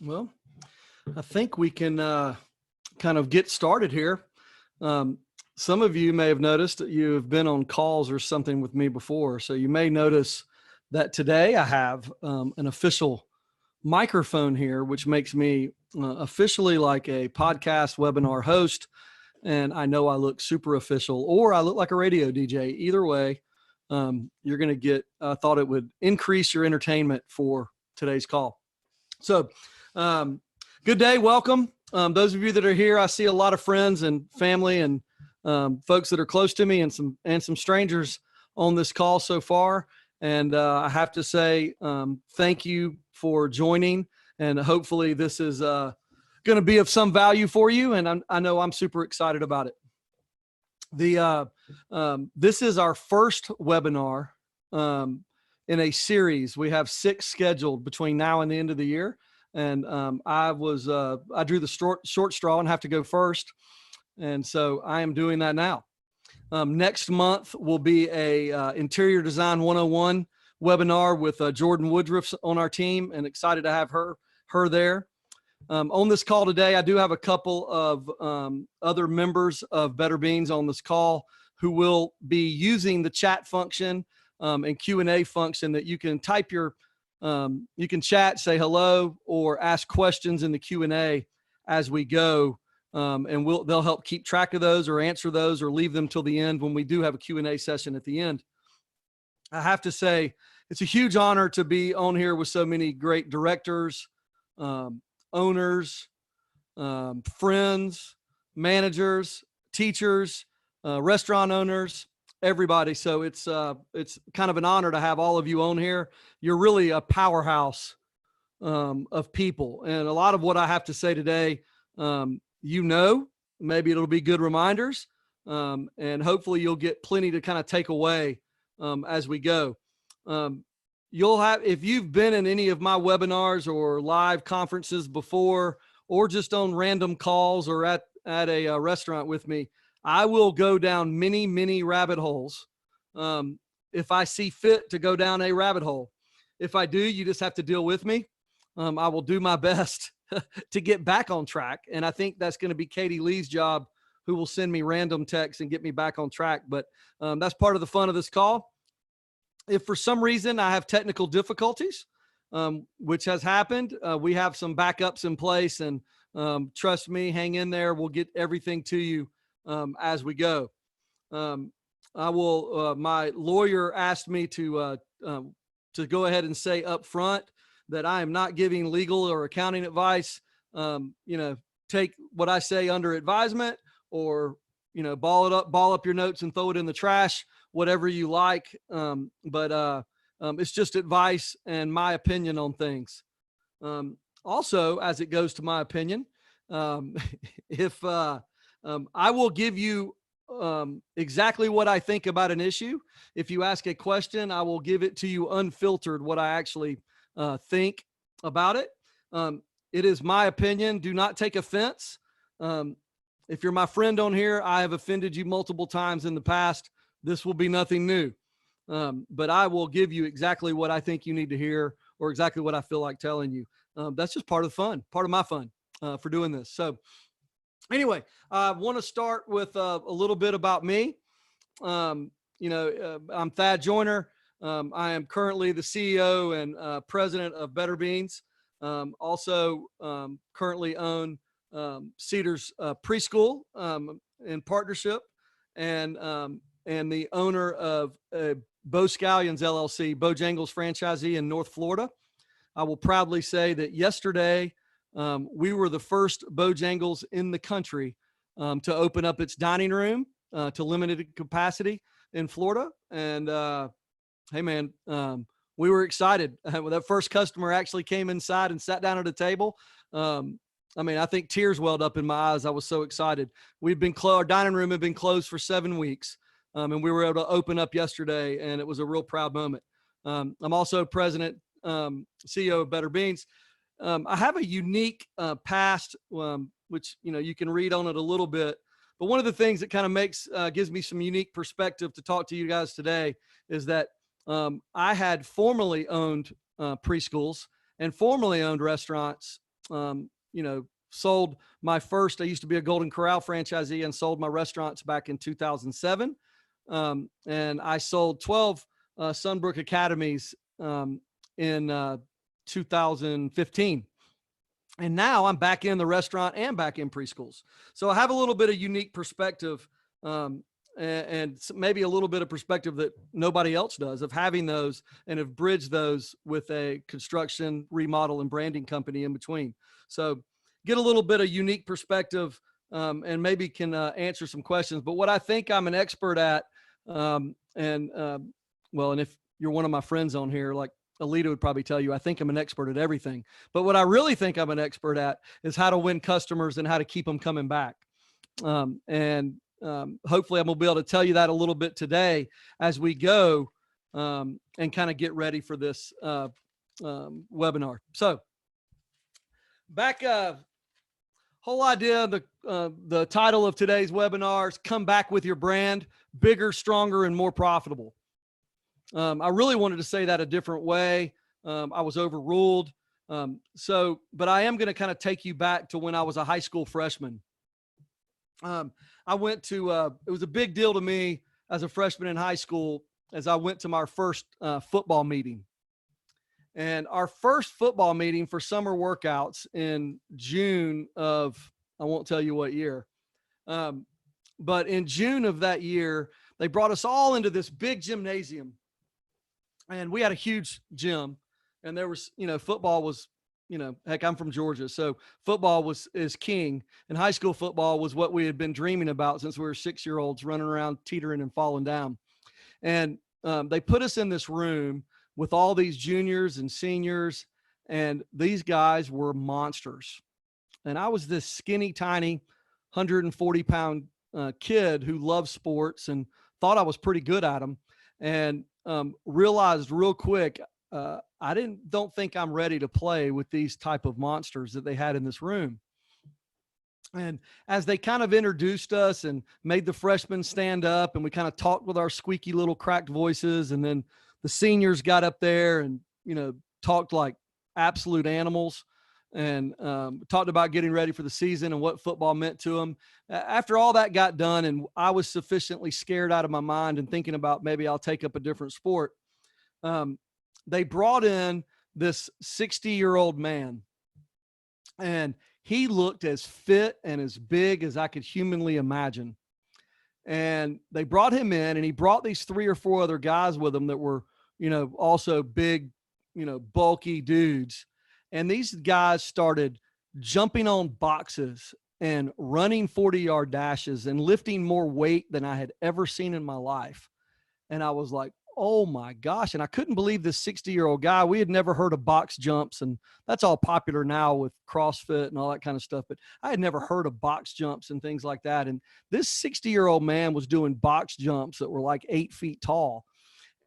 Well, I think we can kind of get started here. Um, some of you may have noticed that you have been on calls or something with me before. So you may notice that today I have an official microphone here, which makes me officially like a podcast webinar host. And I know I look super official or I look like a radio DJ. Either way, you're going to get, I thought it would increase your entertainment for today's call. So, good day. Welcome. Those of you that are here, I see a lot of friends and family and folks that are close to me and some strangers on this call so far. And I have to say, thank you for joining. And hopefully this is going to be of some value for you. And I know I'm super excited about it. This is our first webinar in a series. We have 6 scheduled between now and the end of the year. And I drew the short straw and have to go first. And so I am doing that now. Next month will be a Interior Design 101 webinar with Jordan Woodruff on our team, and excited to have her there. On this call today, I do have a couple of other members of Better Beans on this call who will be using the chat function and Q&A function that you can type you can chat, say hello, or ask questions in the Q&A as we go. And they'll help keep track of those or answer those or leave them till the end when we do have a Q&A session at the end. I have to say, it's a huge honor to be on here with so many great directors, owners, friends, managers, teachers, restaurant owners, everybody. So it's kind of an honor to have all of you on here. You're really a powerhouse of people. And a lot of what I have to say today, maybe it'll be good reminders. And hopefully you'll get plenty to kind of take away as we go. If you've been in any of my webinars or live conferences before, or just on random calls or at a restaurant with me, I will go down many, many rabbit holes if I see fit to go down a rabbit hole. If I do, you just have to deal with me. I will do my best to get back on track. And I think that's going to be Katie Lee's job, who will send me random texts and get me back on track. But that's part of the fun of this call. If for some reason I have technical difficulties, which has happened, we have some backups in place, and trust me, hang in there. We'll get everything to you as we go. My lawyer asked me to go ahead and say up front that I am not giving legal or accounting advice. Take what I say under advisement, or, ball up your notes and throw it in the trash, whatever you like. But it's just advice and my opinion on things. Also, as it goes to my opinion, I will give you exactly what I think about an issue. If you ask a question, I will give it to you unfiltered, what I actually think about it. It is my opinion. Do not take offense. If you're my friend on here, I have offended you multiple times in the past. This will be nothing new. But I will give you exactly what I think you need to hear, or exactly what I feel like telling you. That's just part of the fun, part of my fun for doing this. So anyway, I want to start with a little bit about me. I'm Thad Joyner. I am currently the CEO and president of Better Beans. Also currently own Cedars Preschool in partnership, and the owner of Bo Scallions LLC, Bojangles franchisee in North Florida. I will proudly say that yesterday we were the first Bojangles in the country to open up its dining room to limited capacity in Florida. And hey, man, we were excited. When that first customer actually came inside and sat down at a table, I think tears welled up in my eyes. I was so excited. Our dining room had been closed for 7 weeks, and we were able to open up yesterday, and it was a real proud moment. I'm also president, CEO of Better Beans. I have a unique past, which, you can read on it a little bit. But one of the things that kind of gives me some unique perspective to talk to you guys today is that I had formerly owned preschools and formerly owned restaurants sold my first, I used to be a Golden Corral franchisee and sold my restaurants back in 2007. And I sold 12 Sunbrook Academies in 2015. And now I'm back in the restaurant and back in preschools. So I have a little bit of unique perspective, and maybe a little bit of perspective that nobody else does, of having those and have bridged those with a construction, remodel, and branding company in between. So get a little bit of unique perspective, and maybe can answer some questions. But what I think I'm an expert at, and if you're one of my friends on here, like Alita would probably tell you, I think I'm an expert at everything. But what I really think I'm an expert at is how to win customers and how to keep them coming back. Hopefully I'm going to be able to tell you that a little bit today as we go, and kind of get ready for this webinar. So back, whole idea, the title of today's webinar is Come Back with Your Brand, Bigger, Stronger, and More Profitable. I really wanted to say that a different way. I was overruled. But I am going to kind of take you back to when I was a high school freshman. I went to, it was a big deal to me as a freshman in high school, as I went to my first football meeting. And our first football meeting for summer workouts in June of, I won't tell you what year, but in June of that year, they brought us all into this big gymnasium. And we had a huge gym, and there was, football was, heck, I'm from Georgia. So football is king, and high school football was what we had been dreaming about since we were 6-year-olds running around, teetering and falling down. And they put us in this room with all these juniors and seniors, and these guys were monsters. And I was this skinny, tiny, 140-pound kid who loved sports and thought I was pretty good at them, and realized real quick, I don't think I'm ready to play with these type of monsters that they had in this room. And as they kind of introduced us and made the freshmen stand up, and we kind of talked with our squeaky little cracked voices, and then the seniors got up there and, talked like absolute animals, and talked about getting ready for the season and what football meant to them. After all that got done, and I was sufficiently scared out of my mind and thinking about maybe I'll take up a different sport, they brought in this 60-year-old man, and he looked as fit and as big as I could humanly imagine. And they brought him in, and he brought these 3 or 4 other guys with him that were, also big, bulky dudes. And these guys started jumping on boxes and running 40-yard dashes and lifting more weight than I had ever seen in my life. And I was like, oh my gosh. And I couldn't believe this 60-year-old guy. We had never heard of box jumps, and that's all popular now with CrossFit and all that kind of stuff. But I had never heard of box jumps and things like that. And this 60-year-old man was doing box jumps that were like 8 feet tall.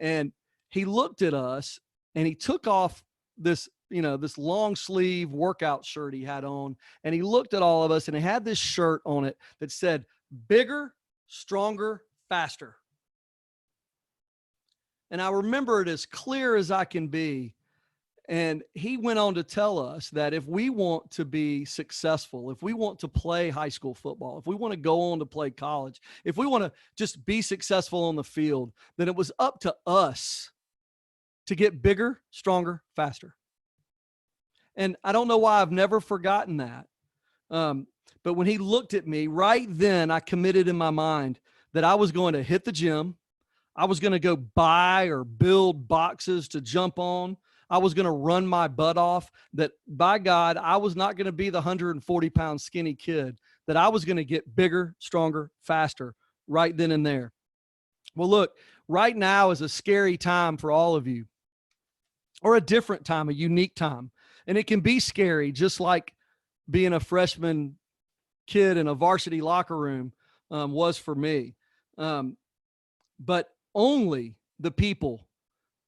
And he looked at us, and he took off this, this long sleeve workout shirt he had on. And he looked at all of us, and he had this shirt on it that said, bigger, stronger, faster. And I remember it as clear as I can be. And he went on to tell us that if we want to be successful, if we want to play high school football, if we want to go on to play college, if we want to just be successful on the field, then it was up to us to get bigger, stronger, faster. And I don't know why I've never forgotten that. But when he looked at me, right then I committed in my mind that I was going to hit the gym. I was going to go buy or build boxes to jump on. I was going to run my butt off, that by God, I was not going to be the 140-pound skinny kid, that I was going to get bigger, stronger, faster right then and there. Well, look, right now is a scary time for all of you, or a different time, a unique time. And it can be scary, just like being a freshman kid in a varsity locker room was for me. But only the people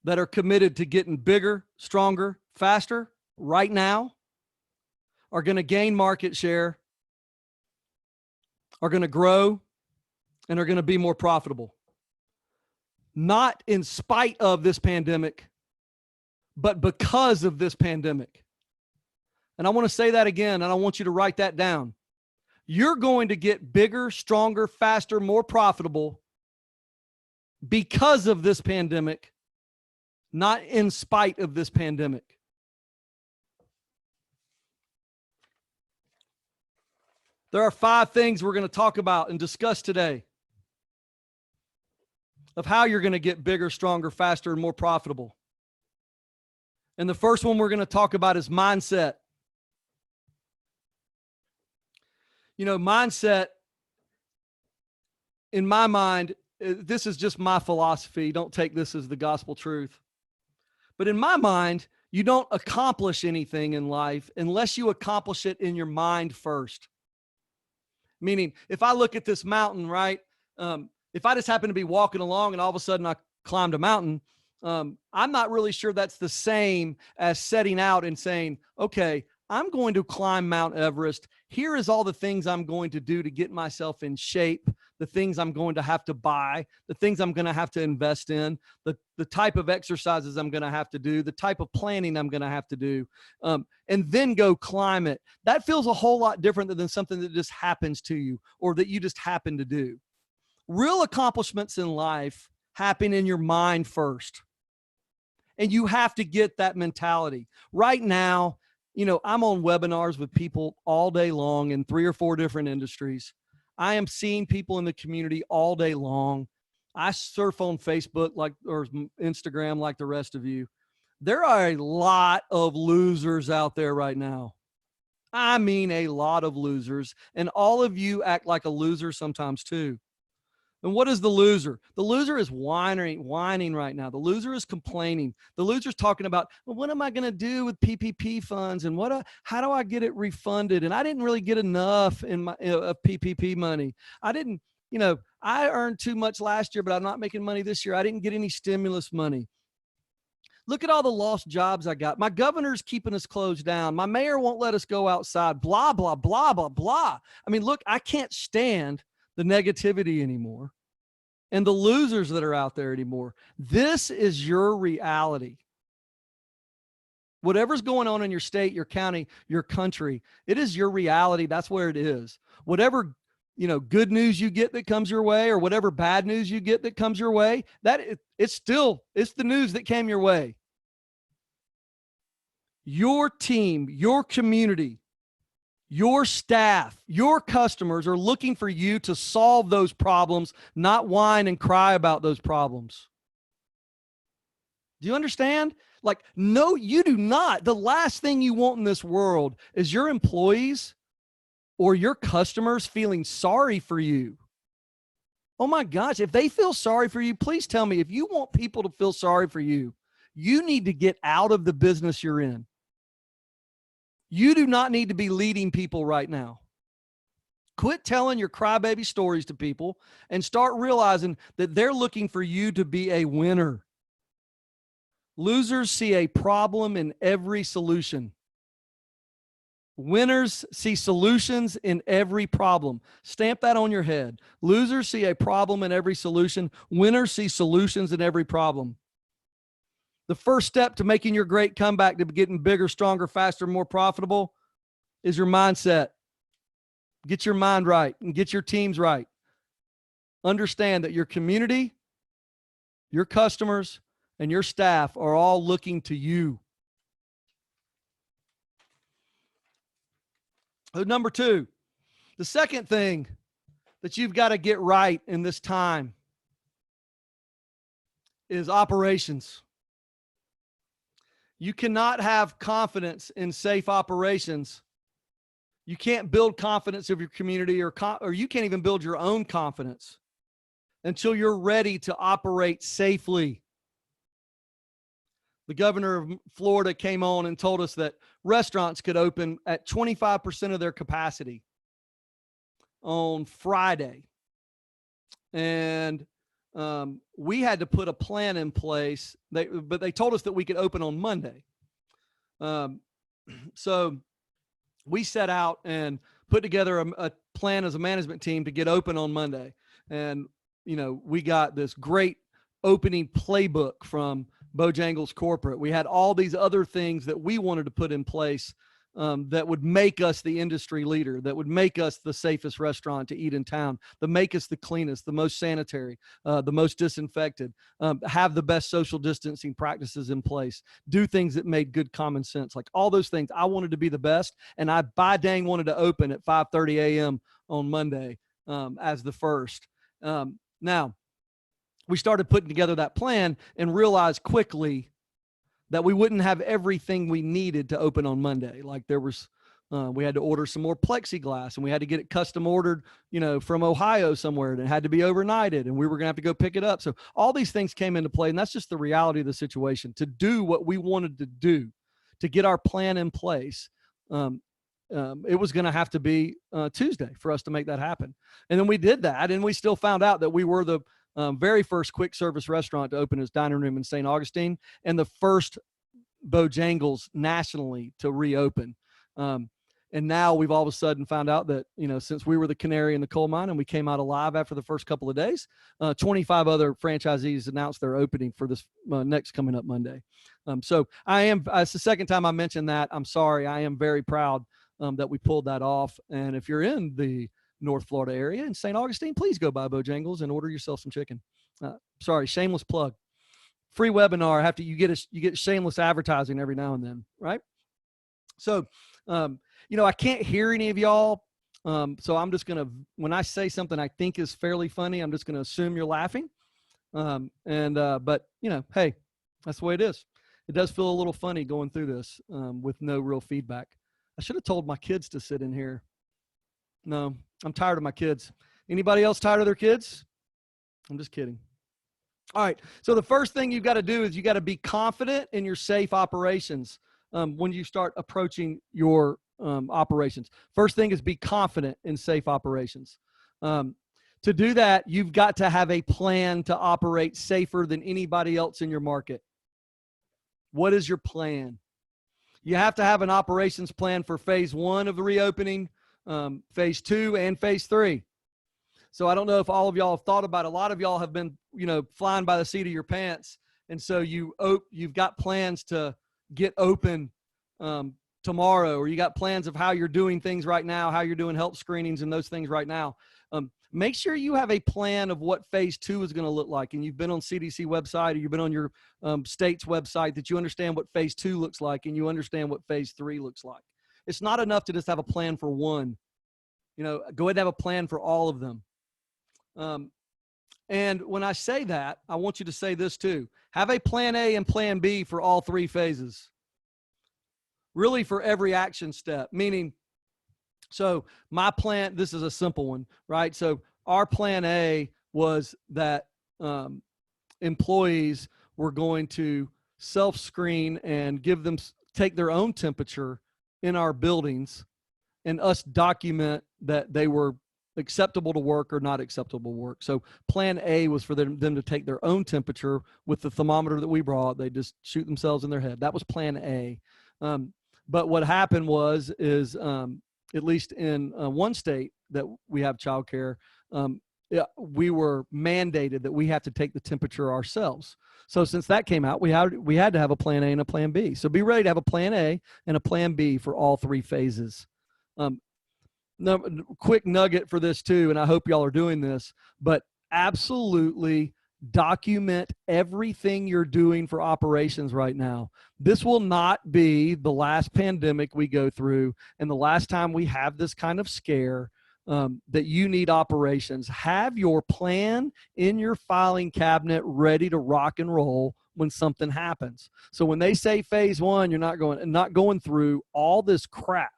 that are committed to getting bigger, stronger, faster right now are going to gain market share, are going to grow, and are going to be more profitable. Not in spite of this pandemic, but because of this pandemic. And I want to say that again, and I want you to write that down. You're going to get bigger, stronger, faster, more profitable because of this pandemic, not in spite of this pandemic. There are 5 things we're going to talk about and discuss today of how you're going to get bigger, stronger, faster, and more profitable. And the first one we're going to talk about is mindset. You know, mindset, in my mind, this is just my philosophy. Don't take this as the gospel truth. But in my mind, you don't accomplish anything in life unless you accomplish it in your mind first. Meaning, if I look at this mountain, right? If I just happen to be walking along and all of a sudden I climbed a mountain, I'm not really sure that's the same as setting out and saying, okay, I'm going to climb Mount Everest. Here is all the things I'm going to do to get myself in shape, the things I'm going to have to buy, the things I'm going to have to invest in, the type of exercises I'm going to have to do, the type of planning I'm going to have to do, and then go climb it. That feels a whole lot different than something that just happens to you or that you just happen to do. Real accomplishments in life happen in your mind first. And you have to get that mentality. Right now, you know, I'm on webinars with people all day long in 3 or 4 different industries. I am seeing people in the community all day long. I surf on Facebook or Instagram like the rest of you. There are a lot of losers out there right now. I mean, a lot of losers. And all of you act like a loser sometimes too. And what is the loser? The loser is whining right now. The loser is complaining. The loser is talking about, well, what am I going to do with PPP funds? And how do I get it refunded? And I didn't really get enough in my PPP money. I earned too much last year, but I'm not making money this year. I didn't get any stimulus money. Look at all the lost jobs I got. My governor's keeping us closed down. My mayor won't let us go outside. Blah, blah, blah, blah, blah. I mean, look, I can't stand the negativity anymore and the losers that are out there anymore. This is your reality. Whatever's going on in your state, your county, your country, it is your reality. That's where it is. Whatever, good news you get that comes your way, or whatever bad news you get that comes your way, it's the news that came your way. Your team, your community, your staff, your customers are looking for you to solve those problems, not whine and cry about those problems. Do you understand? No, you do not. The last thing you want in this world is your employees or your customers feeling sorry for you. Oh my gosh, if they feel sorry for you, please tell me. If you want people to feel sorry for you, you need to get out of the business you're in. You do not need to be leading people right now. Quit telling your crybaby stories to people and start realizing that they're looking for you to be a winner. Losers see a problem in every solution. Winners see solutions in every problem. Stamp that on your head. Losers see a problem in every solution. Winners see solutions in every problem. The first step to making your great comeback, to getting bigger, stronger, faster, more profitable, is your mindset. Get your mind right and get your teams right. Understand that your community, your customers, and your staff are all looking to you. Number 2, the second thing that you've got to get right in this time is operations. You cannot have confidence in safe operations. You can't build confidence of your community, or you can't even build your own confidence until you're ready to operate safely. The governor of Florida came on and told us that restaurants could open at 25% of their capacity on Friday. And we had to put a plan in place, but they told us that we could open on Monday. So we set out and put together a plan as a management team to get open on Monday. And, we got this great opening playbook from Bojangles Corporate. We had all these other things that we wanted to put in place that would make us the industry leader, that would make us the safest restaurant to eat in town, that make us the cleanest, the most sanitary, the most disinfected, have the best social distancing practices in place, do things that made good common sense, like all those things. I wanted to be the best, and I by dang wanted to open at 5:30 a.m. on Monday as the first. Now, we started putting together that plan and realized quickly that we wouldn't have everything we needed to open on Monday. Like there was, we had to order some more plexiglass, and we had to get it custom ordered, from Ohio somewhere, and it had to be overnighted, and we were going to have to go pick it up. So all these things came into play, and that's just the reality of the situation. To do what we wanted to do, to get our plan in place, it was going to have to be Tuesday for us to make that happen. And then we did that, and we still found out that we were the very first quick service restaurant to open its dining room in St. Augustine, and the first Bojangles nationally to reopen. And now we've all of a sudden found out that, since we were the canary in the coal mine and we came out alive after the first couple of days, 25 other franchisees announced their opening for this next coming up Monday. So it's the second time I mentioned that. I'm sorry. I am very proud that we pulled that off. And if you're in the North Florida area in St. Augustine, please go by Bojangles and order yourself some chicken. Sorry, shameless plug. Free webinar. You get shameless advertising every now and then, right? So, I can't hear any of y'all. So I'm just gonna, when I say something I think is fairly funny, I'm just gonna assume you're laughing. But hey, that's the way it is. It does feel a little funny going through this with no real feedback. I should have told my kids to sit in here. No, I'm tired of my kids. Anybody else tired of their kids? I'm just kidding. All right. So the first thing you've got to do is you got to be confident in your safe operations when you start approaching your operations. First thing is be confident in safe operations. To do that, you've got to have a plan to operate safer than anybody else in your market. What is your plan? You have to have an operations plan for phase 1 of the reopening, phase 2, and phase 3. So I don't know if all of y'all have thought about it. A lot of y'all have been, flying by the seat of your pants. And so you've got plans to get open tomorrow, or you got plans of how you're doing things right now, how you're doing health screenings and those things right now. Make sure you have a plan of what phase 2 is going to look like. And you've been on CDC website, or you've been on your state's website, that you understand what phase 2 looks like, and you understand what phase 3 looks like. It's not enough to just have a plan for one. Go ahead and have a plan for all of them. And when I say that, I want you to say this too. Have a plan A and plan B for all 3 phases. Really, for every action step, meaning, so my plan, this is a simple one, right? So our plan A was that employees were going to self-screen and take their own temperature in our buildings, and us document that they were acceptable to work or not acceptable to work. So plan A was for them to take their own temperature with the thermometer that we brought. They just shoot themselves in their head. That was plan A. But what happened is at least in one state that we have childcare, we were mandated that we have to take the temperature ourselves. So since that came out, we had to have a plan A and a plan B. So be ready to have a plan A and a plan B for all 3 phases. Quick nugget for this too, and I hope y'all are doing this, but absolutely document everything you're doing for operations right now. This will not be the last pandemic we go through and the last time we have this kind of scare that you need operations. Have your plan in your filing cabinet ready to rock and roll when something happens. So when they say phase 1, you're not going through all this crap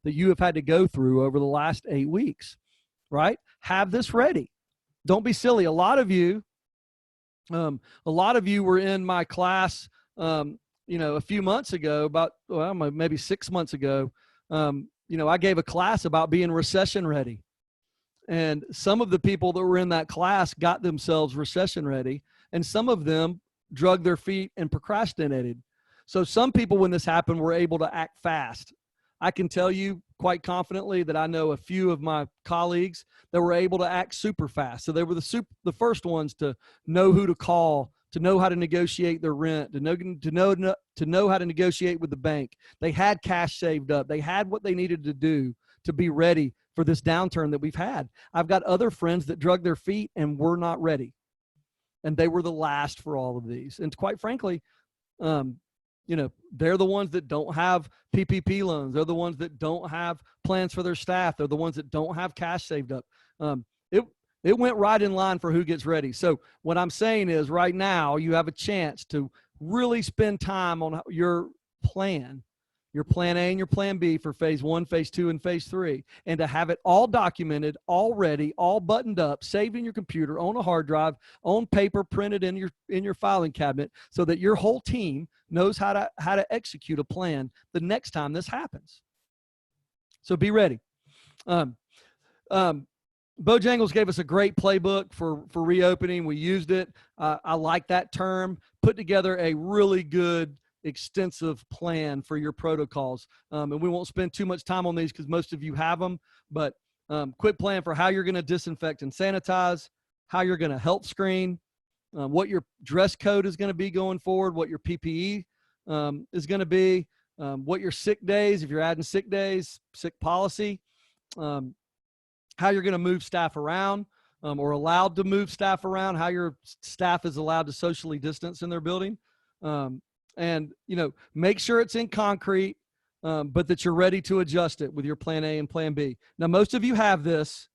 that you have had to go through over the last 8 weeks, right? Have this ready. Don't be silly. A lot of you were in my class, a few months ago, maybe 6 months ago. I gave a class about being recession ready. And some of the people that were in that class got themselves recession ready, and some of them dragged their feet and procrastinated. So some people, when this happened, were able to act fast. I can tell you quite confidently that I know a few of my colleagues that were able to act super fast. So they were the first ones to know who to call to know how to negotiate their rent, to know how to negotiate with the bank. They had cash saved up. They had what they needed to do to be ready for this downturn that we've had. I've got other friends that drug their feet and were not ready, and they were the last for all of these. And quite frankly, they're the ones that don't have PPP loans. They're the ones that don't have plans for their staff. They're the ones that don't have cash saved up. It went right in line for who gets ready. So what I'm saying is right now you have a chance to really spend time on your plan A and your plan B for phase 1, phase 2, and phase 3, and to have it all documented, all ready, all buttoned up, saved in your computer, on a hard drive, on paper, printed in your filing cabinet, so that your whole team knows how to execute a plan the next time this happens. So be ready. Bojangles gave us a great playbook for reopening. We used it. I like that term. Put together a really good, extensive plan for your protocols. And we won't spend too much time on these because most of you have them, but quick plan for how you're going to disinfect and sanitize, how you're going to health screen, what your dress code is going to be going forward, what your PPE is going to be, what your sick days, if you're adding sick days, sick policy, how you're going to move staff around or allowed to move staff around, how your staff is allowed to socially distance in their building. And, make sure it's in concrete, but that you're ready to adjust it with your plan A and plan B. Now, most of you have this,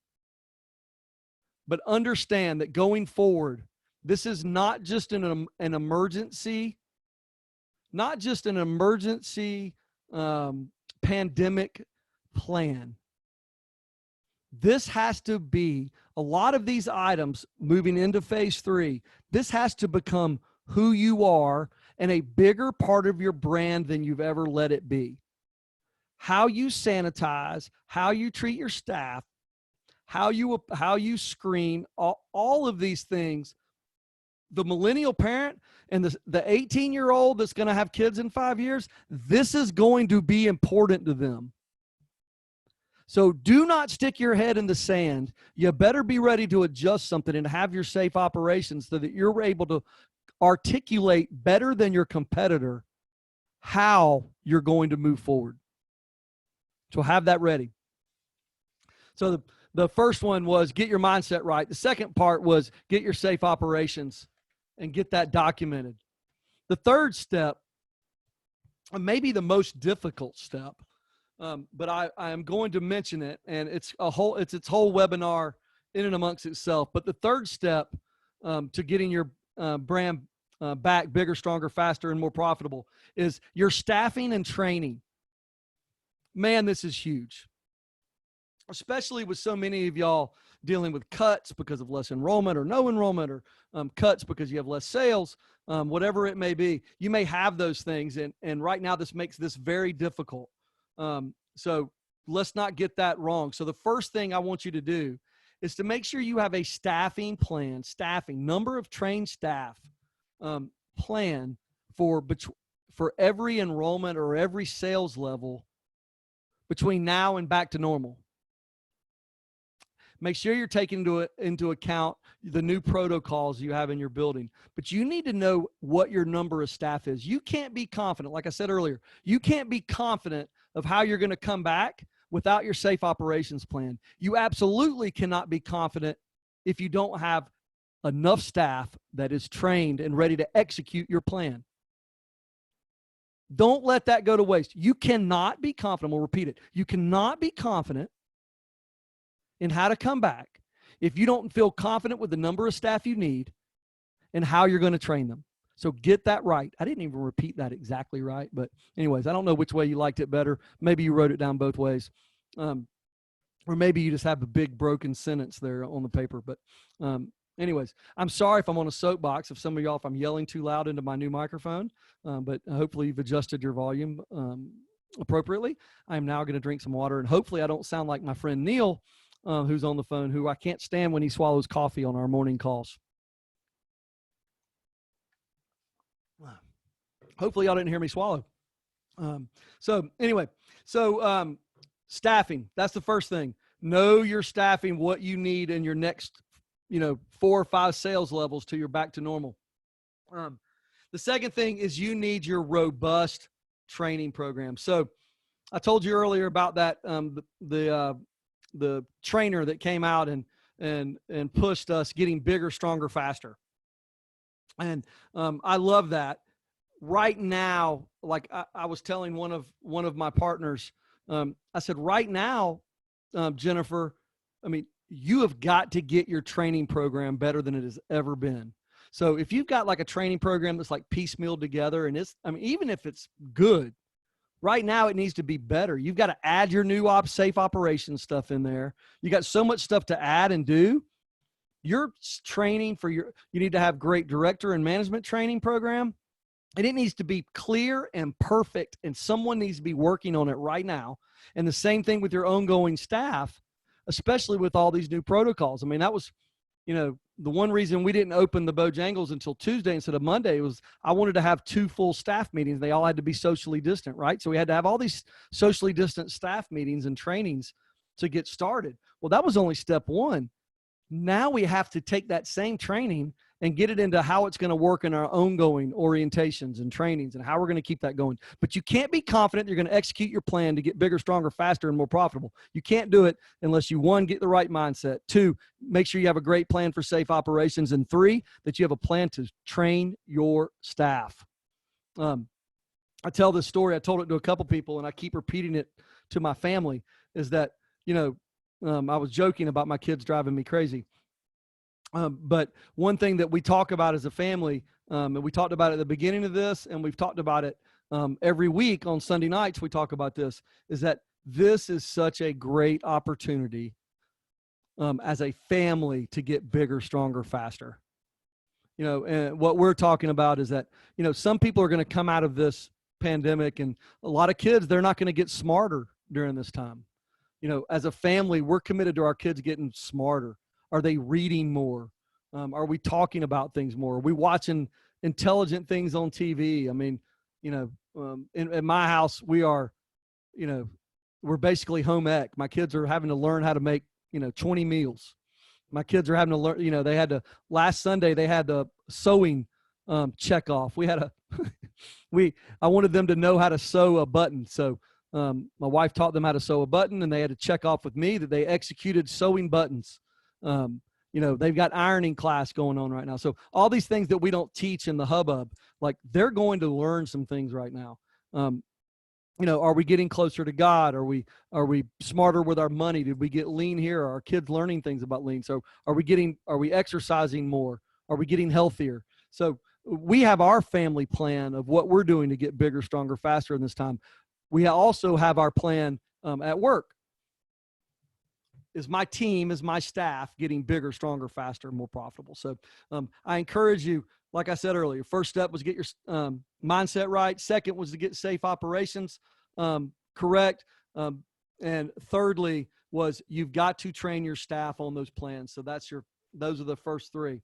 but understand that going forward, this is not just an emergency, not just an emergency pandemic plan. This has to be, a lot of these items moving into phase 3, this has to become who you are and a bigger part of your brand than you've ever let it be. How you sanitize, how you treat your staff, how you screen, all of these things. The millennial parent and the 18-year-old that's going to have kids in 5 years, this is going to be important to them. So do not stick your head in the sand. You better be ready to adjust something and have your safe operations so that you're able to articulate better than your competitor how you're going to move forward. So have that ready. So the first one was get your mindset right. The second part was get your safe operations and get that documented. The third step, and maybe the most difficult step, but I am going to mention it, and it's its whole webinar in and amongst itself. But the third step to getting your brand back bigger, stronger, faster, and more profitable is your staffing and training. Man, this is huge, especially with so many of y'all dealing with cuts because of less enrollment or no enrollment, or cuts because you have less sales, whatever it may be. You may have those things, and right now this makes this very difficult. So let's not get that wrong. So the first thing I want you to do is to make sure you have a staffing plan, number of trained staff plan for every enrollment or every sales level between now and back to normal. Make sure you're taking into account the new protocols you have in your building. But you need to know what your number of staff is. You can't be confident, like I said earlier, you can't be confident of how you're going to come back without your safe operations plan. You absolutely cannot be confident if you don't have enough staff that is trained and ready to execute your plan. Don't let that go to waste. You cannot be confident. We'll repeat it. You cannot be confident in how to come back if you don't feel confident with the number of staff you need and how you're going to train them. So get that right. I didn't even repeat that exactly right, but anyways, I don't know which way you liked it better. Maybe you wrote it down both ways. Or maybe you just have a big broken sentence there on the paper. But anyways, I'm sorry if I'm on a soapbox, if some of y'all, if I'm yelling too loud into my new microphone, but hopefully you've adjusted your volume appropriately. I am now going to drink some water, and hopefully I don't sound like my friend Neil, who's on the phone, who I can't stand when he swallows coffee on our morning calls. Hopefully y'all didn't hear me swallow. So anyway, staffing, that's the first thing. Know your staffing, what you need in your next, 4 or 5 sales levels till you're back to normal. Um, the second thing is you need your robust training program. So I told you earlier about that the trainer that came out and pushed us getting bigger, stronger, faster. And I love that. Right now, like I was telling one of my partners, I said, right now, Jennifer, I mean, you have got to get your training program better than it has ever been. So if you've got like a training program that's like piecemealed together, and I mean, even if it's good, right now it needs to be better. You've got to add your new safe operations stuff in there. You got so much stuff to add and do. Your training you need to have great director and management training program. And it needs to be clear and perfect, and someone needs to be working on it right now. And the same thing with your ongoing staff, especially with all these new protocols. I mean, that was, the one reason we didn't open the Bojangles until Tuesday instead of Monday was I wanted to have 2 full staff meetings. They all had to be socially distant, right? So we had to have all these socially distant staff meetings and trainings to get started. Well, that was only step 1. Now we have to take that same training and get it into how it's going to work in our ongoing orientations and trainings and how we're going to keep that going. But you can't be confident you're going to execute your plan to get bigger, stronger, faster, and more profitable. You can't do it unless you, 1, get the right mindset. 2, make sure you have a great plan for safe operations. And 3, that you have a plan to train your staff. I tell this story. I told it to a couple people, and I keep repeating it to my family, is that, I was joking about my kids driving me crazy. But one thing that we talk about as a family, and we talked about it at the beginning of this, and we've talked about it every week on Sunday nights, we talk about this, is that this is such a great opportunity as a family to get bigger, stronger, faster. And what we're talking about is that, some people are going to come out of this pandemic, and a lot of kids, they're not going to get smarter during this time. As a family, we're committed to our kids getting smarter. Are they reading more? Are we talking about things more? Are we watching intelligent things on TV? I mean, in my house, we are, we're basically home ec. My kids are having to learn how to make, 20 meals. My kids are having to learn, last Sunday, they had the sewing check off. We had I wanted them to know how to sew a button. So my wife taught them how to sew a button, and they had to check off with me that they executed sewing buttons. They've got ironing class going on right now. So all these things that we don't teach in the hubbub, like they're going to learn some things right now. Are we getting closer to God? Are we smarter with our money? Did we get lean here? Are our kids learning things about lean? So are we exercising more? Are we getting healthier? So we have our family plan of what we're doing to get bigger, stronger, faster in this time. We also have our plan at work. Is my team, is my staff getting bigger, stronger, faster, more profitable? So I encourage you, like I said earlier, first step was get your mindset right. Second was to get safe operations correct. And thirdly was you've got to train your staff on those plans. So those are the first 3.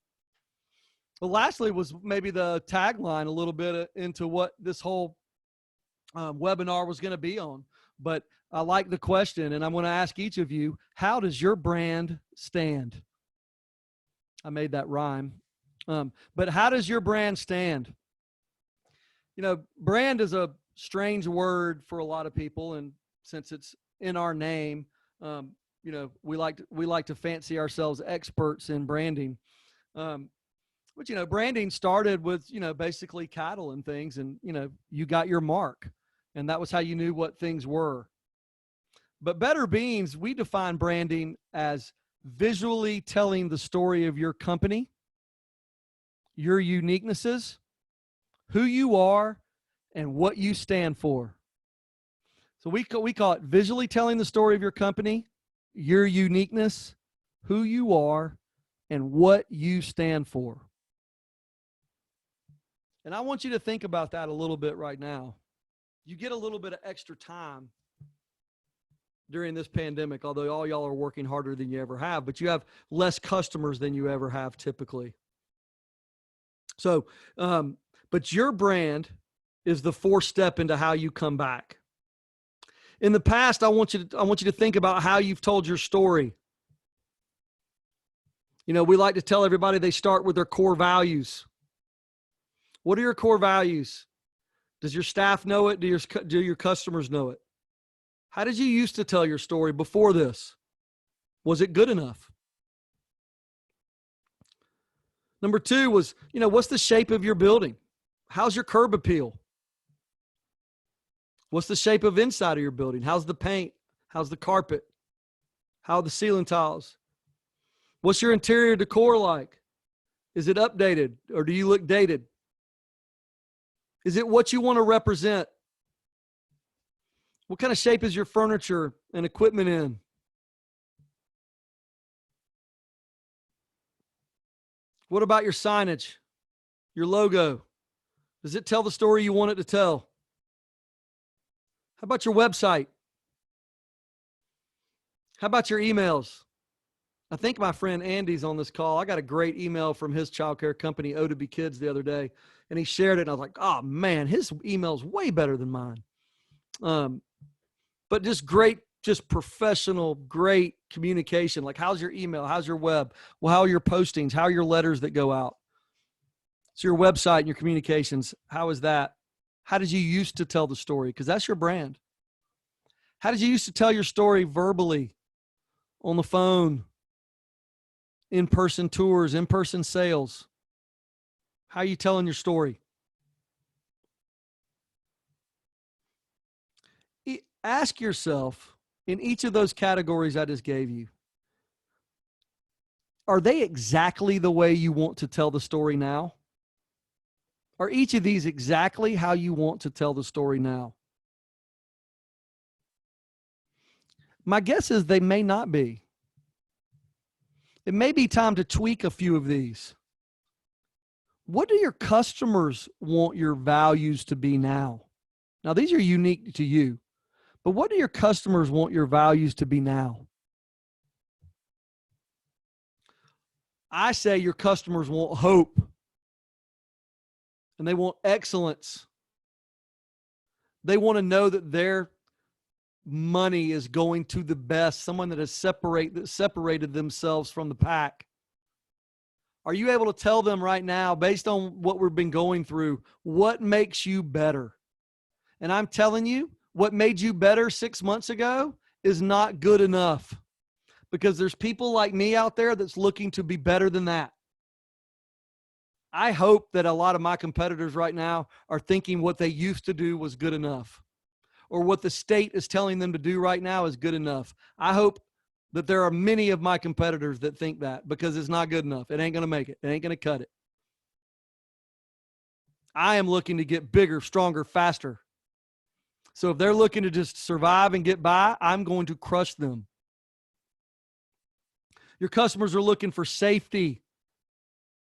But lastly was maybe the tagline a little bit into what this whole webinar was going to be on. But I like the question, and I'm going to ask each of you, how does your brand stand? I made that rhyme. But how does your brand stand? Brand is a strange word for a lot of people, and since it's in our name, we like to fancy ourselves experts in branding. But branding started with basically cattle and things, and you got your mark, and that was how you knew what things were. But Better Beans, we define branding as visually telling the story of your company, your uniquenesses, who you are, and what you stand for. So we call it visually telling the story of your company, your uniqueness, who you are, and what you stand for. And I want you to think about that a little bit right now. You get a little bit of extra time during this pandemic, although all y'all are working harder than you ever have, but you have less customers than you ever have typically. So, but your brand is the 4th step into how you come back. In the past, I want you to think about how you've told your story. We like to tell everybody they start with their core values. What are your core values? Does your staff know it? Do your customers know it? How did you used to tell your story before this? Was it good enough? Number 2 was, what's the shape of your building? How's your curb appeal? What's the shape of inside of your building? How's the paint? How's the carpet? How are the ceiling tiles? What's your interior decor like? Is it updated or do you look dated? Is it what you want to represent? What kind of shape is your furniture and equipment in? What about your signage, your logo? Does it tell the story you want it to tell? How about your website? How about your emails? I think my friend Andy's on this call. I got a great email from his childcare company, O to Be Kids, the other day, and he shared it, and I was like, oh, man, his email's way better than mine. But just great, just professional, great communication. Like, how's your email? How's your web? Well, how are your postings? How are your letters that go out? So your website and your communications, how is that? How did you used to tell the story? Because that's your brand. How did you used to tell your story verbally, on the phone, in-person tours, in-person sales? How are you telling your story? Ask yourself, in each of those categories I just gave you, are they exactly the way you want to tell the story now? Are each of these exactly how you want to tell the story now? My guess is they may not be. It may be time to tweak a few of these. What do your customers want your values to be now? Now, these are unique to you, but what do your customers want your values to be now? I say your customers want hope, and they want excellence. They want to know that their money is going to the best, someone that has separated themselves from the pack. Are you able to tell them right now, based on what we've been going through, what makes you better? And I'm telling you, what made you better 6 months ago is not good enough, because there's people like me out there that's looking to be better than that. I hope that a lot of my competitors right now are thinking what they used to do was good enough, or what the state is telling them to do right now is good enough. I hope that there are many of my competitors that think that, because it's not good enough. It ain't going to make it. It ain't going to cut it. I am looking to get bigger, stronger, faster. So if they're looking to just survive and get by, I'm going to crush them. Your customers are looking for safety.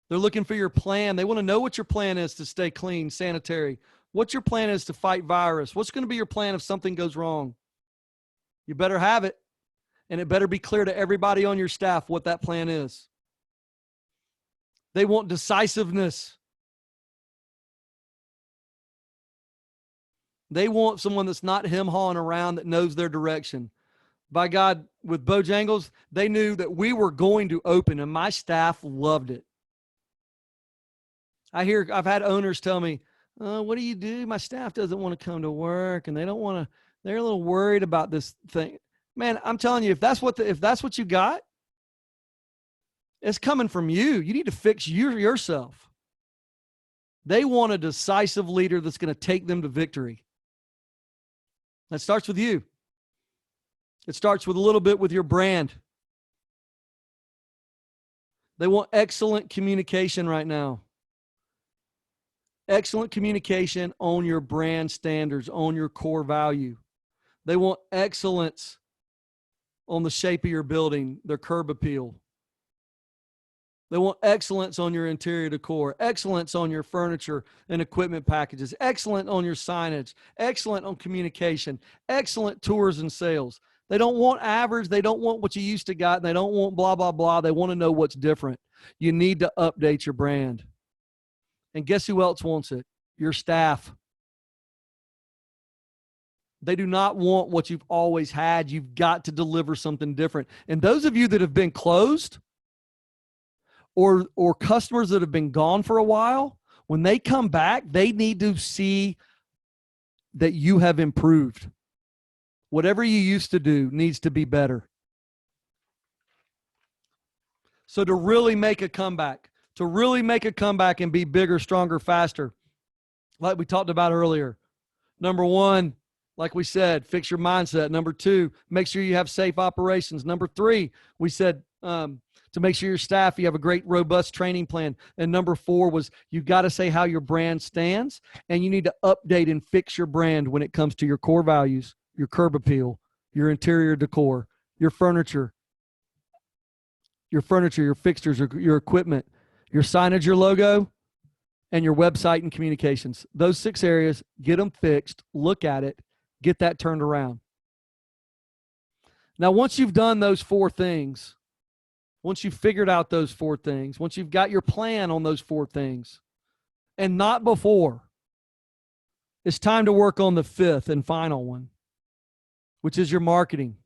They're looking for your plan. They want to know what your plan is to stay clean, sanitary. What your plan is to fight virus. What's going to be your plan if something goes wrong? You better have it, and it better be clear to everybody on your staff what that plan is. They want decisiveness. They want someone that's not hem-hawing around, that knows their direction. By God, with Bojangles, they knew that we were going to open, and my staff loved it. I've had owners tell me, what do you do? My staff doesn't want to come to work, and they don't want to, they're a little worried about this thing. Man, I'm telling you, if that's what you got, it's coming from you. You need to fix yourself. They want a decisive leader that's going to take them to victory. That starts with you. It starts with a little bit with your brand. They want excellent communication right now. Excellent communication on your brand standards, on your core value. They want excellence on the shape of your building, their curb appeal. They want excellence on your interior decor, excellence on your furniture and equipment packages, excellent on your signage, excellent on communication, excellent tours and sales. They don't want average. They don't want what you used to got. They don't want blah, blah, blah. They want to know what's different. You need to update your brand. And guess who else wants it? Your staff. They do not want what you've always had. You've got to deliver something different. And those of you that have been closed, or customers that have been gone for a while, When they come back, they need to see that you have improved. Whatever you used to do needs to be better. So to really make a comeback, and be bigger, stronger, faster, like we talked about earlier, number one, like we said, fix your mindset. Number two, make sure you have safe operations. Number three, we said to make sure your staff, you have a great, robust training plan. And number four was you got to say how your brand stands, and you need to update and fix your brand when it comes to your core values, your curb appeal, your interior decor, your furniture, your fixtures, your equipment, your signage, your logo, and your website and communications. Those 6 areas, get them fixed, look at it, get that turned around. Now, once you've done those 4 things, once you've figured out those 4 things, once you've got your plan on those 4 things, and not before, it's time to work on the 5th and final one, which is your marketing.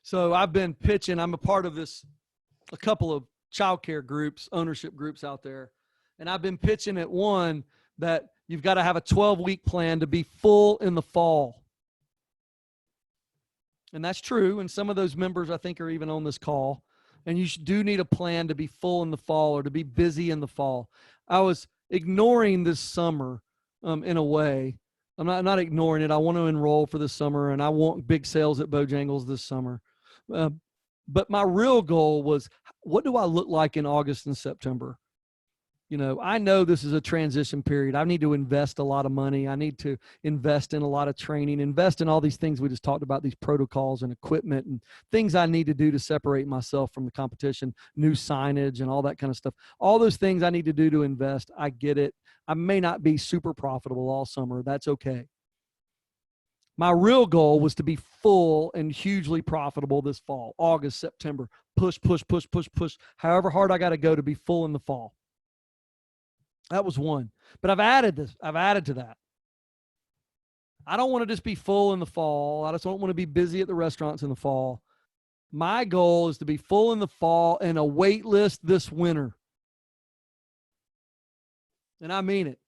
So I've been pitching, I'm a part of a couple of childcare groups, ownership groups out there, and I've been pitching at one that you've got to have a 12-week plan to be full in the fall. And that's true, and some of those members I think are even on this call. And you do need a plan to be full in the fall or to be busy in the fall. I was ignoring this summer in a way. I'm not ignoring it. I want to enroll for this summer, and I want big sales at Bojangles this summer. But my real goal was, what do I look like in August and September? You know, I know this is a transition period. I need to invest a lot of money. I need to invest in a lot of training, invest in all these things we just talked about, these protocols and equipment and things I need to do to separate myself from the competition, new signage and all that kind of stuff. All those things I need to do to invest. I get it. I may not be super profitable all summer. That's okay. My real goal was to be full and hugely profitable this fall, August, September. Push. However hard I got to go to be full in the fall. That was one. But I've added to that. I don't want to just be full in the fall. I just don't want to be busy at the restaurants in the fall. My goal is to be full in the fall and a wait list this winter. And I mean it.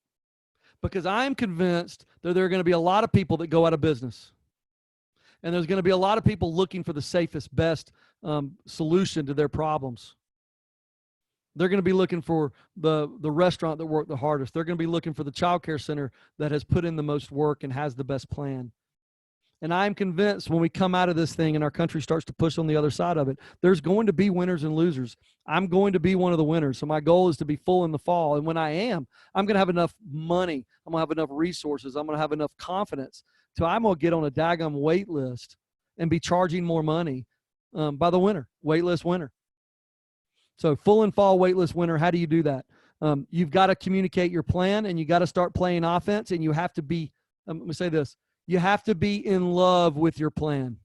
Because I'm convinced that there are going to be a lot of people that go out of business. And there's going to be a lot of people looking for the safest, best solution to their problems. They're going to be looking for the restaurant that worked the hardest. They're going to be looking for the child care center that has put in the most work and has the best plan. And I'm convinced when we come out of this thing and our country starts to push on the other side of it, there's going to be winners and losers. I'm going to be one of the winners. So my goal is to be full in the fall. And when I am, I'm going to have enough money. I'm going to have enough resources. I'm going to have enough confidence. So I'm going to get on a daggum wait list and be charging more money by the winner, wait list winner. So full and fall waitlist winner, how do you do that? You've got to communicate your plan, and you got to start playing offense, and you have to be, let me say this, you have to be in love with your plan.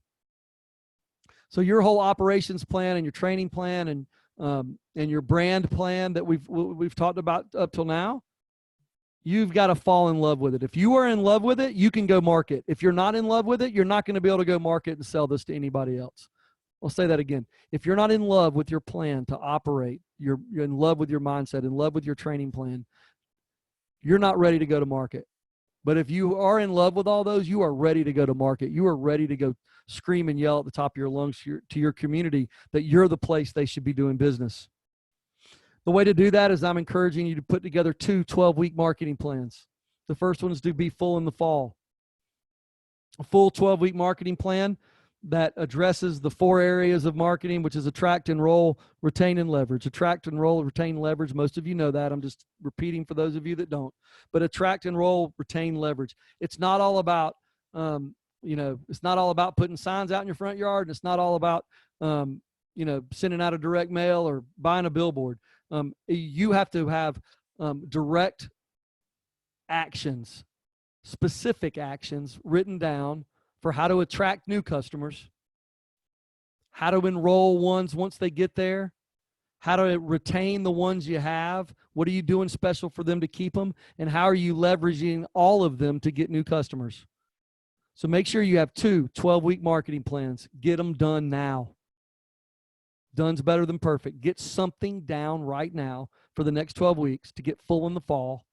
So your whole operations plan and your training plan and your brand plan that we've talked about up till now, you've got to fall in love with it. If you are in love with it, you can go market. If you're not in love with it, you're not going to be able to go market and sell this to anybody else. I'll say that again. If you're not in love with your plan to operate, you're in love with your mindset, in love with your training plan, you're not ready to go to market. But if you are in love with all those, you are ready to go to market. You are ready to go scream and yell at the top of your lungs to your community that you're the place they should be doing business. The way to do that is I'm encouraging you to put together 2 12-week marketing plans. The first one is to be full in the fall. A full 12-week marketing plan that addresses the 4 areas of marketing, which is attract, enroll, retain, and leverage. Attract, enroll, retain, leverage. Most of you know that. I'm just repeating for those of you that don't. But attract, enroll, retain, leverage. It's not all about, it's not all about putting signs out in your front yard, and it's not all about, sending out a direct mail or buying a billboard. You have to have direct actions, specific actions written down for how to attract new customers, how to enroll ones once they get there, how to retain the ones you have, what are you doing special for them to keep them, and how are you leveraging all of them to get new customers. So make sure you have 2 12-week marketing plans. Get them done now. Done's better than perfect. Get something down right now for the next 12 weeks to get full in the fall.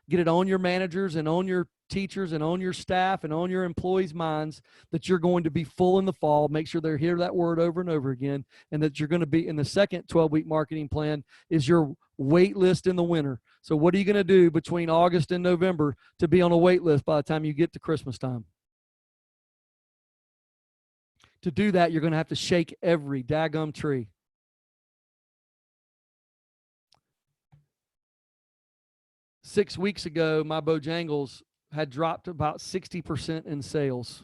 Get it on your managers and on your teachers and on your staff and on your employees' minds that you're going to be full in the fall. Make sure they hear that word over and over again, and that you're going to be in the second 12-week marketing plan is your wait list in the winter. So what are you going to do between August and November to be on a wait list by the time you get to Christmas time? To do that, you're going to have to shake every daggum tree. Six weeks ago, my Bojangles had dropped about 60% in sales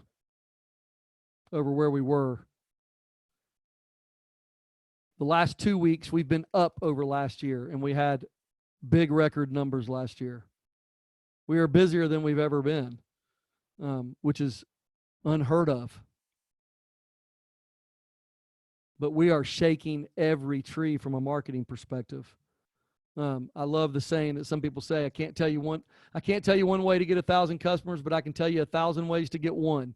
over where we were. The last 2 weeks, we've been up over last year, and we had big record numbers last year. We are busier than we've ever been, which is unheard of. But we are shaking every tree from a marketing perspective. I love the saying that some people say, I can't tell you one way to get 1,000 customers, but I can tell you 1,000 ways to get one.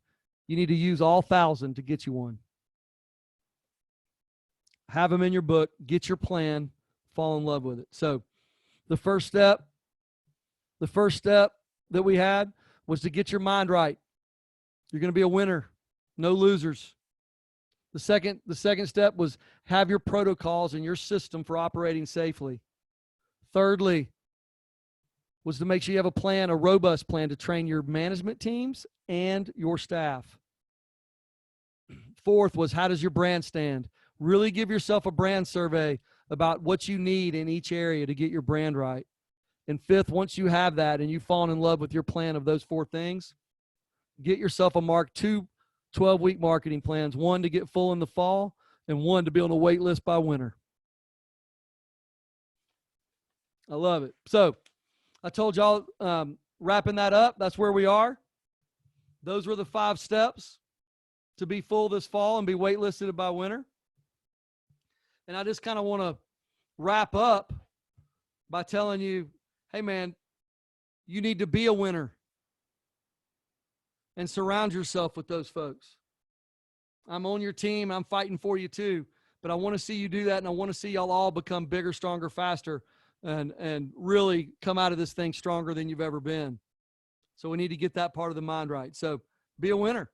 You need to use all 1,000 to get you one. Have them in your book, get your plan, fall in love with it. So the first step that we had was to get your mind right. You're going to be a winner, no losers. The second step was have your protocols and your system for operating safely. Thirdly, was to make sure you have a plan, a robust plan to train your management teams and your staff. Fourth was, how does your brand stand? Really give yourself a brand survey about what you need in each area to get your brand right. And fifth, once you have that and you've fallen in love with your plan of those four things, get yourself a mark 2 12-week marketing plans, one to get full in the fall and one to be on a wait list by winter. I love it. So I told y'all, wrapping that up, that's where we are. Those were the 5 steps to be full this fall and be waitlisted by winter. And I just kind of want to wrap up by telling you, hey, man, you need to be a winner and surround yourself with those folks. I'm on your team. I'm fighting for you too. But I want to see you do that, and I want to see y'all all become bigger, stronger, faster, and really come out of this thing stronger than you've ever been. So we need to get that part of the mind right. So be a winner.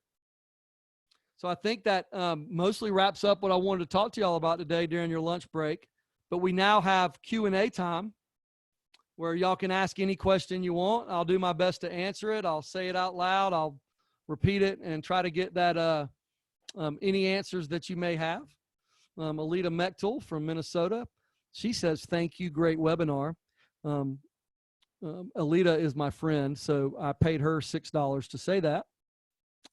So I think that mostly wraps up what I wanted to talk to y'all about today during your lunch break. But we now have Q&A time where y'all can ask any question you want. I'll do my best to answer it. I'll say it out loud. I'll repeat it and try to get that any answers that you may have. Alita Mechtel from Minnesota, she says, thank you, great webinar. Alita is my friend, so I paid her $6 to say that.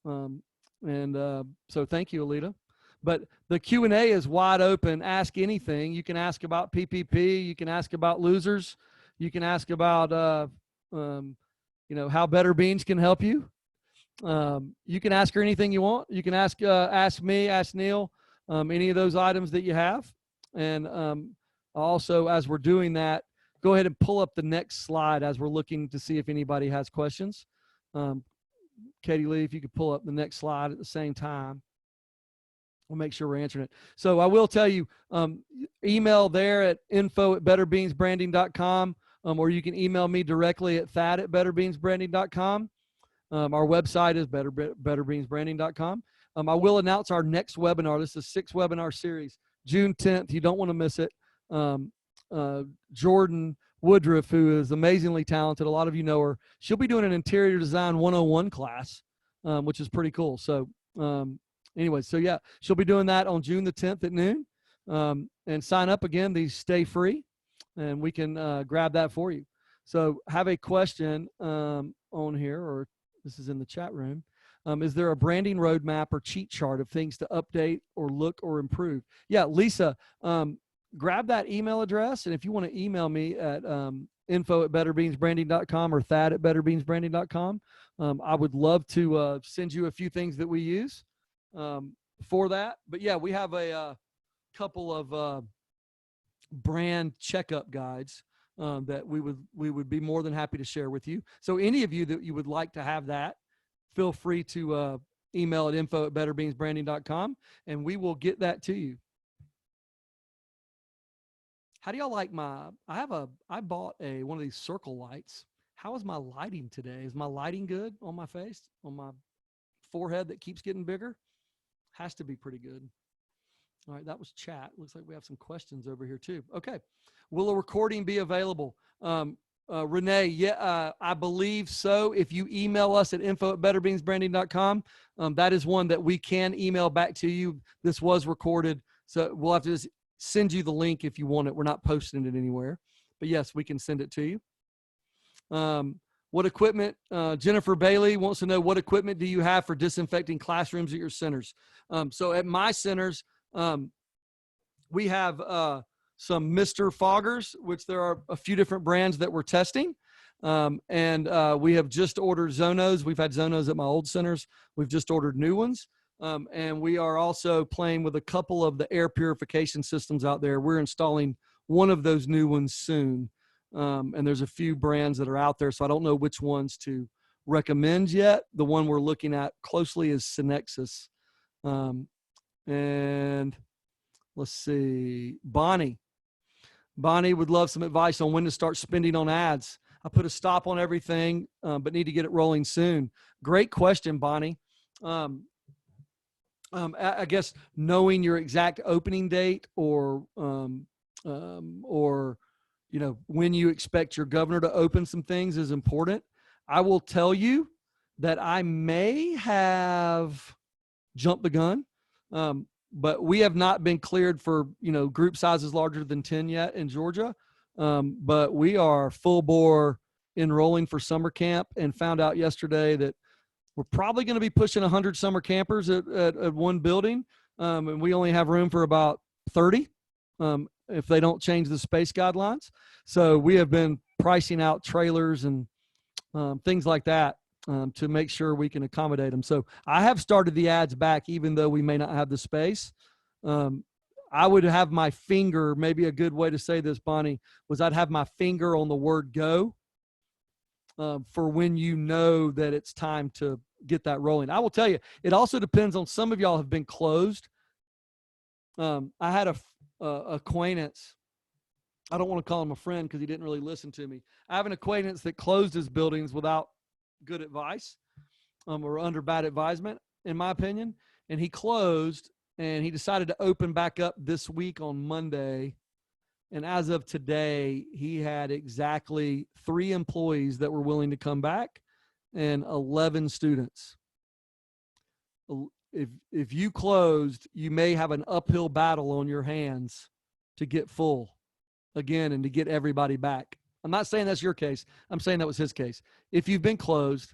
So thank you, Alita. But the Q&A is wide open. Ask anything. You can ask about PPP. You can ask about losers. You can ask about, how Better Beans can help you. You can ask her anything you want. You can ask me, ask Neil, any of those items that you have. And also, as we're doing that, go ahead and pull up the next slide as we're looking to see if anybody has questions. Katie Lee, if you could pull up the next slide at the same time, we'll make sure we're answering it. So I will tell you, email there at info@betterbeansbranding.com, or you can email me directly at thad@betterbeansbranding.com. Our website is betterbeansbranding.com. I will announce our next webinar. This is a 6-webinar series, June 10th. You don't want to miss it. Jordan Woodruff, who is amazingly talented, a lot of you know her, she'll be doing an interior design 101 class, which is pretty cool. So anyway, so yeah, she'll be doing that on June the 10th at noon. And sign up again. These stay free, and we can grab that for you. So have a question on here, or this is in the chat room. Is there a branding roadmap or cheat chart of things to update or look or improve? Yeah, Lisa, grab that email address. And if you want to email me at info@betterbeansbranding.com or thad@betterbeansbranding.com, I would love to send you a few things that we use for that. But yeah, we have a couple of brand checkup guides that we would be more than happy to share with you. So any of you that you would like to have that, feel free to email at info@betterbeansbranding.com, and we will get that to you. How do y'all like I bought one of these circle lights. How is my lighting today? Is my lighting good on my face, on my forehead that keeps getting bigger? Has to be pretty good. All right, that was chat. Looks like we have some questions over here too. Okay. Will a recording be available? Renee, yeah, I believe so. If you email us at info@betterbeansbranding.com, that is one that we can email back to you. This was recorded, so we'll have to just send you the link if you want it. We're not posting it anywhere, but yes, we can send it to you. What equipment? Jennifer Bailey wants to know, what equipment do you have for disinfecting classrooms at your centers? So at my centers, we have some Mr. Foggers, which there are a few different brands that we're testing. And we have just ordered Zonos. We've had Zonos at my old centers. We've just ordered new ones. And we are also playing with a couple of the air purification systems out there. We're installing one of those new ones soon. And there's a few brands that are out there, so I don't know which ones to recommend yet. The one we're looking at closely is Synexus. And let's see, Bonnie would love some advice on when to start spending on ads. I put a stop on everything, but need to get it rolling soon. Great question, Bonnie. I guess knowing your exact opening date or when you expect your governor to open some things is important. I will tell you that I may have jumped the gun, but we have not been cleared for, group sizes larger than 10 yet in Georgia. But we are full bore enrolling for summer camp, and found out yesterday that we're probably going to be pushing 100 summer campers at one building. And we only have room for about 30. If they don't change the space guidelines. So we have been pricing out trailers and things like that to make sure we can accommodate them. So I have started the ads back, even though we may not have the space. I would have my finger, maybe a good way to say this, Bonnie, was I'd have my finger on the word go for when you know that it's time to get that rolling. I will tell you, it also depends on, some of y'all have been closed. I had a acquaintance. I don't want to call him a friend because he didn't really listen to me. I have an acquaintance that closed his buildings without good advice, or under bad advisement, in my opinion. And he closed, and he decided to open back up this week on Monday. And as of today, he had exactly 3 employees that were willing to come back and 11 students. If you closed, you may have an uphill battle on your hands to get full again and to get everybody back. I'm not saying that's your case. I'm saying that was his case. If you've been closed,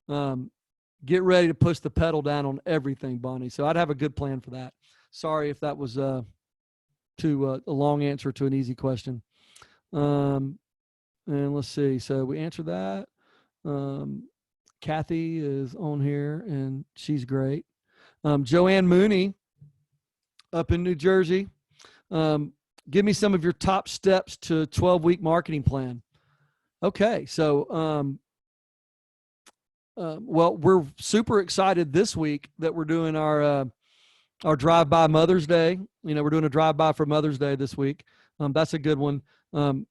get ready to push the pedal down on everything, Bonnie. So I'd have a good plan for that. Sorry if that was a long answer to an easy question. And let's see. So we answered that. Kathy is on here, and she's great. Joanne Mooney up in New Jersey. Give me some of your top steps to 12-week marketing plan. Okay. So, well, we're super excited this week that we're doing our drive-by Mother's Day. We're doing a drive-by for Mother's Day this week. That's a good one.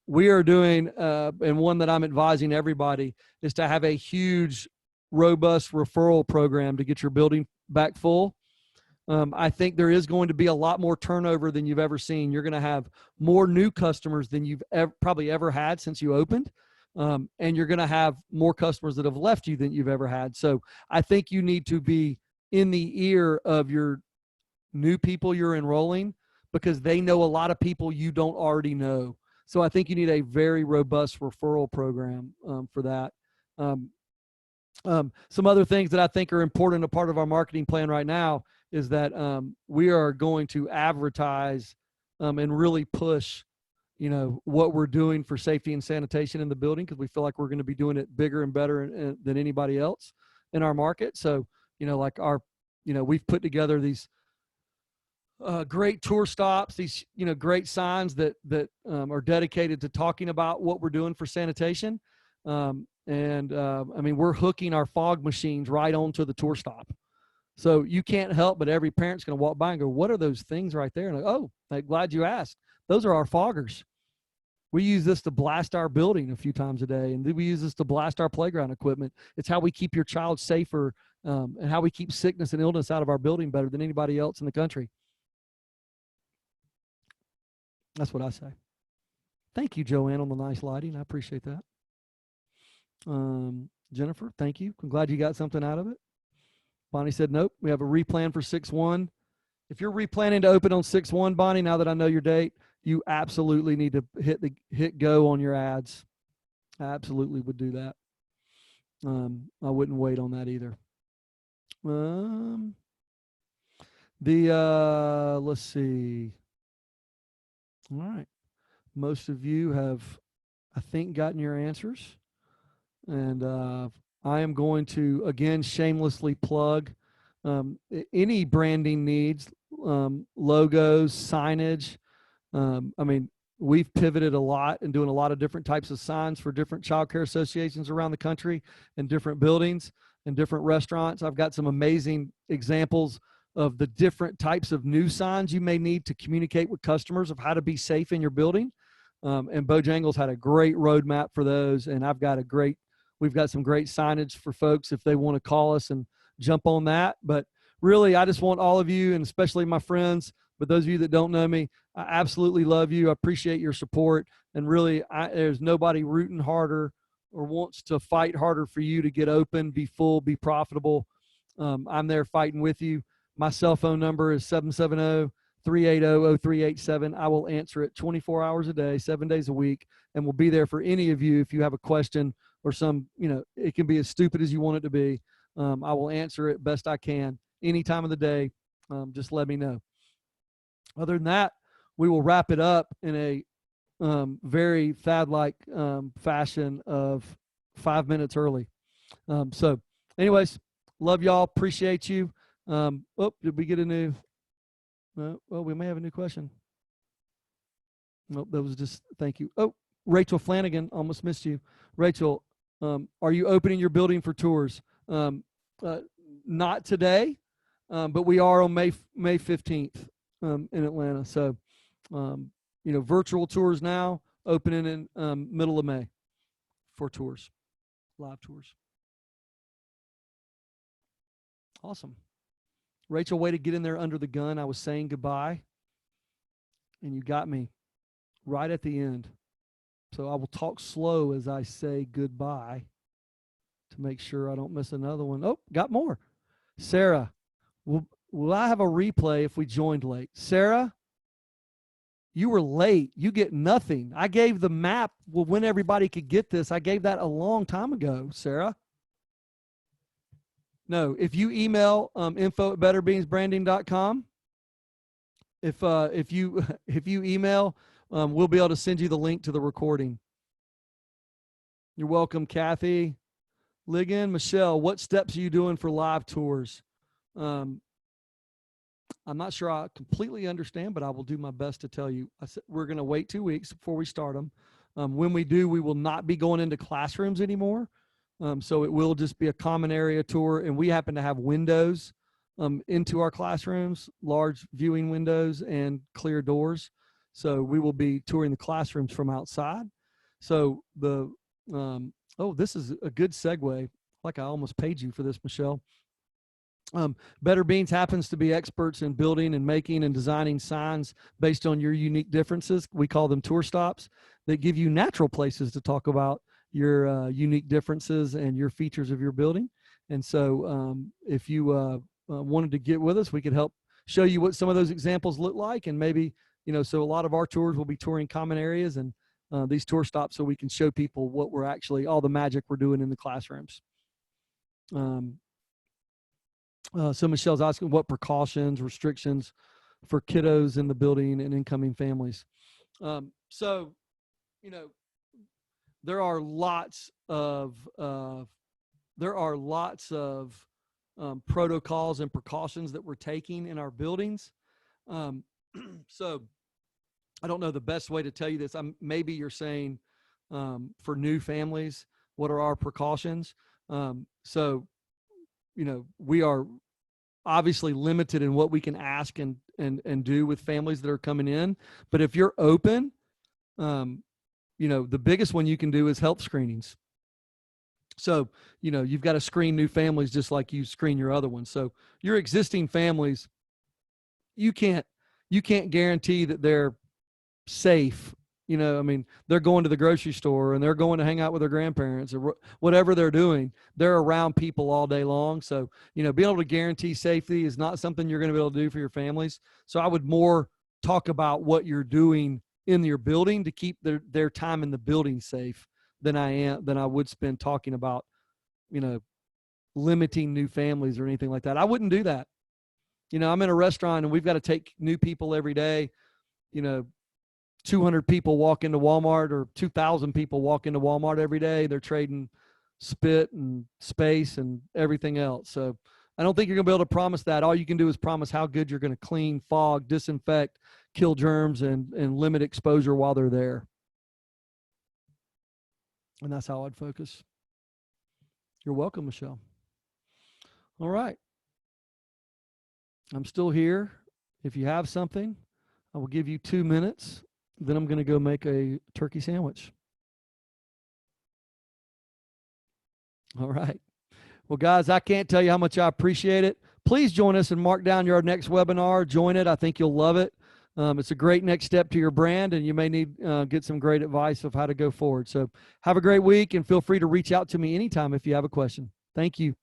We are doing, and one that I'm advising everybody, is to have a huge, robust referral program to get your building back full. I think there is going to be a lot more turnover than you've ever seen. You're going to have more new customers than you've probably ever had since you opened. And you're going to have more customers that have left you than you've ever had. So I think you need to be in the ear of your new people you're enrolling, because they know a lot of people you don't already know. So I think you need a very robust referral program for that. Some other things that I think are important, a part of our marketing plan right now, is that we are going to advertise and really push, what we're doing for safety and sanitation in the building, because we feel like we're going to be doing it bigger and better than anybody else in our market. So, we've put together these great tour stops, these, great signs that are dedicated to talking about what we're doing for sanitation. We're hooking our fog machines right onto the tour stop. So you can't help but every parent's going to walk by and go, what are those things right there? And like, oh, I'm glad you asked. those are our foggers. We use this to blast our building a few times a day, and we use this to blast our playground equipment. It's how we keep your child safer, and how we keep sickness and illness out of our building better than anybody else in the country. That's what I say. Thank you, Joanne, on the nice lighting. I appreciate that. Jennifer, thank you. I'm glad you got something out of it. Bonnie said, nope, we have a replan for 6/1. If you're replanning to open on 6/1, Bonnie, now that I know your date, you absolutely need to hit go on your ads. I absolutely would do that. I wouldn't wait on that either. Let's see. All right. Most of you have, I think, gotten your answers. And I am going to, again, shamelessly plug any branding needs, logos, signage. I mean, we've pivoted a lot and doing a lot of different types of signs for different child care associations around the country and different buildings and different restaurants. I've got some amazing examples of the different types of new signs you may need to communicate with customers of how to be safe in your building. And Bojangles had a great roadmap for those. And we've got some great signage for folks if they want to call us and jump on that. But really, I just want all of you, and especially my friends, but those of you that don't know me, I absolutely love you. I appreciate your support. And really, there's nobody rooting harder or wants to fight harder for you to get open, be full, be profitable. I'm there fighting with you. My cell phone number is 770-380-0387. I will answer it 24 hours a day, 7 days a week, and will be there for any of you if you have a question or it can be as stupid as you want it to be. I will answer it best I can any time of the day. Just let me know. Other than that, we will wrap it up in a very Thad-like fashion of 5 minutes early. So anyways, love y'all. Appreciate you. Did we get a new? Well, we may have a new question. Nope, that was just thank you. Oh, Rachel Flanagan, almost missed you. Rachel, are you opening your building for tours? Not today, but we are on May 15th in Atlanta. So, virtual tours now, opening in middle of May for tours, live tours. Awesome. Rachel, way to get in there under the gun. I was saying goodbye, and you got me right at the end. So I will talk slow as I say goodbye to make sure I don't miss another one. Oh, got more. Sarah, will I have a replay if we joined late? Sarah, you were late. You get nothing. I gave the map when everybody could get this. I gave that a long time ago, Sarah. No, if you email info@betterbeansbranding.com, if you email, we'll be able to send you the link to the recording. You're welcome, Kathy. Ligon, Michelle, what steps are you doing for live tours? I'm not sure I completely understand, but I will do my best to tell you. I said we're going to wait 2 weeks before we start them. When we do, we will not be going into classrooms anymore. So it will just be a common area tour, and we happen to have windows into our classrooms, large viewing windows and clear doors. So we will be touring the classrooms from outside. So this is a good segue. Like I almost paid you for this, Michelle. Better Beans happens to be experts in building and making and designing signs based on your unique differences. We call them tour stops that give you natural places to talk about your unique differences and your features of your building. And so if you wanted to get with us, we could help show you what some of those examples look like. And maybe, so a lot of our tours will be touring common areas and these tour stops so we can show people what we're actually, all the magic we're doing in the classrooms. So Michelle's asking what precautions, restrictions for kiddos in the building and incoming families. There are lots of protocols and precautions that we're taking in our buildings. So I don't know the best way to tell you this. Maybe you're saying for new families, what are our precautions? We are obviously limited in what we can ask and and do with families that are coming in. But if you're open, the biggest one you can do is health screenings. So, you've got to screen new families just like you screen your other ones. So your existing families, you can't guarantee that they're safe. They're going to the grocery store and they're going to hang out with their grandparents or whatever they're doing. They're around people all day long. So, being able to guarantee safety is not something you're going to be able to do for your families. So I would more talk about what you're doing in your building to keep their time in the building safe than I would spend talking about, limiting new families or anything like that. I wouldn't do that. I'm in a restaurant and we've got to take new people every day. 200 people walk into Walmart or 2,000 people walk into Walmart every day. They're trading spit and space and everything else. So I don't think you're going to be able to promise that. All you can do is promise how good you're going to clean, fog, disinfect, kill germs, and limit exposure while they're there. And that's how I'd focus. You're welcome, Michelle. All right. I'm still here. If you have something, I will give you 2 minutes. Then I'm going to go make a turkey sandwich. All right. Well, guys, I can't tell you how much I appreciate it. Please join us and mark down your next webinar. Join it. I think you'll love it. It's a great next step to your brand, and you may need get some great advice of how to go forward. So have a great week, and feel free to reach out to me anytime if you have a question. Thank you.